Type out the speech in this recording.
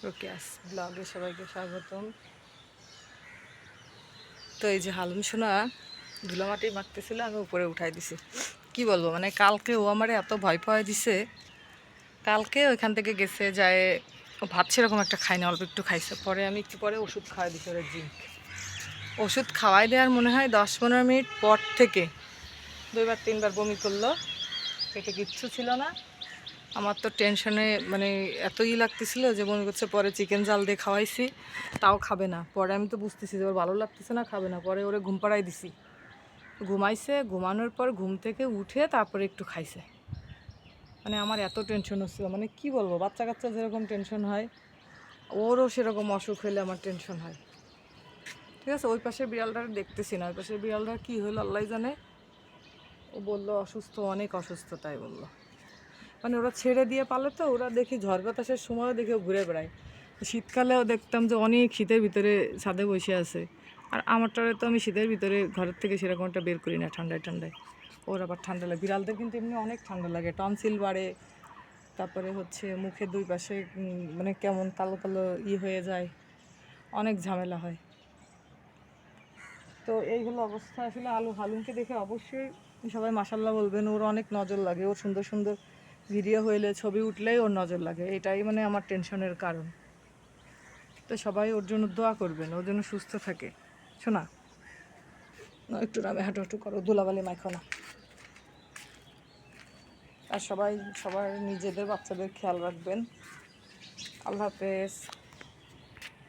রোকেয়াস ব্লগে সবাইকে স্বাগতম। তো এই যে হালুম সোনা ধুলামাটি মাখতেছিল, আমি উপরে উঠাই দিছি। কি বলবো, মানে কালকে ও আমারে এত ভয় পাওয়া দিছে। কালকে ওইখান থেকে গেছে যায়, ও ভাবছে এরকম একটা খাই না, অল্প একটু খাইছে। পরে আমি একটু পরে ওষুধ খাওয়াই দিছি ওরা, জিঙ্ক ওষুধ খাওয়াই দেওয়ার মনে হয় 10-15 মিনিট পর থেকে 2-3বার বমি করলো। পেটে কিচ্ছু ছিল না। আমার তো টেনশনে মানে এতই লাগতেছিল যে মনে করছে। পরে চিকেন জাল দিয়ে খাওয়াইছি, তাও খাবে না। পরে আমি তো বুঝতেছি যে ওর ভালো লাগতেছে না, খাবে না। পরে ওরে ঘুম পাড়াই দিছি, ঘুমাইছে। ঘুমানোর পর ঘুম থেকে উঠে তারপরে একটু খাইছে। মানে আমার এত টেনশন হচ্ছিল, মানে কি বলবো, বাচ্চা কাচ্চা যেরকম টেনশন হয় ওরও সেরকম অসুখ হলে আমার টেনশন হয়। ঠিক আছে, ওই পাশের বিড়ালটার দেখতেছি না, ওই পাশের বিড়ালটার কী হলো আল্লাহ জানে। ও বললো অসুস্থ, অনেক অসুস্থ, তাই বললো। মানে ওরা ছেড়ে দিয়ে পালে তো, ওরা দেখি ঝড় বাতাসের সময়ও দেখে ঘুরে বেড়ায়। শীতকালেও দেখতাম যে অনেক শীতের ভিতরে ছাদে বসে আছে। আর আমারটারে তো আমি শীতের ভিতরে ঘরের থেকে সেরকম একটা বের করি না, ঠান্ডায় ঠান্ডায়। ওর আবার ঠান্ডা লাগে, বিড়ালদের কিন্তু এমনি অনেক ঠান্ডা লাগে, টনসিল বাড়ে। তারপরে হচ্ছে মুখের দুই পাশে মানে কেমন কালো কালো হয়ে যায়, অনেক ঝামেলা হয়। তো এইগুলো অবস্থা। আসলে হালুমকে দেখে অবশ্যই সবাই মাশাল্লাহ বলবেন। ওর অনেক নজর লাগে, ওর সুন্দর সুন্দর ভিডিও হইলে, ছবি উঠলেই ওর নজর লাগে। এটাই মানে আমার টেনশনের কারণ। তো সবাই ওর জন্য দোয়া করবেন, ওর জন্য সুস্থ থাকে। শোনা, একটু নামে হাঁটু হাঁটু করো, ধুলাবালি মাখো না। আর সবাই সবার নিজেদের বাচ্চাদের খেয়াল রাখবেন। আল্লাহ হাফেজ।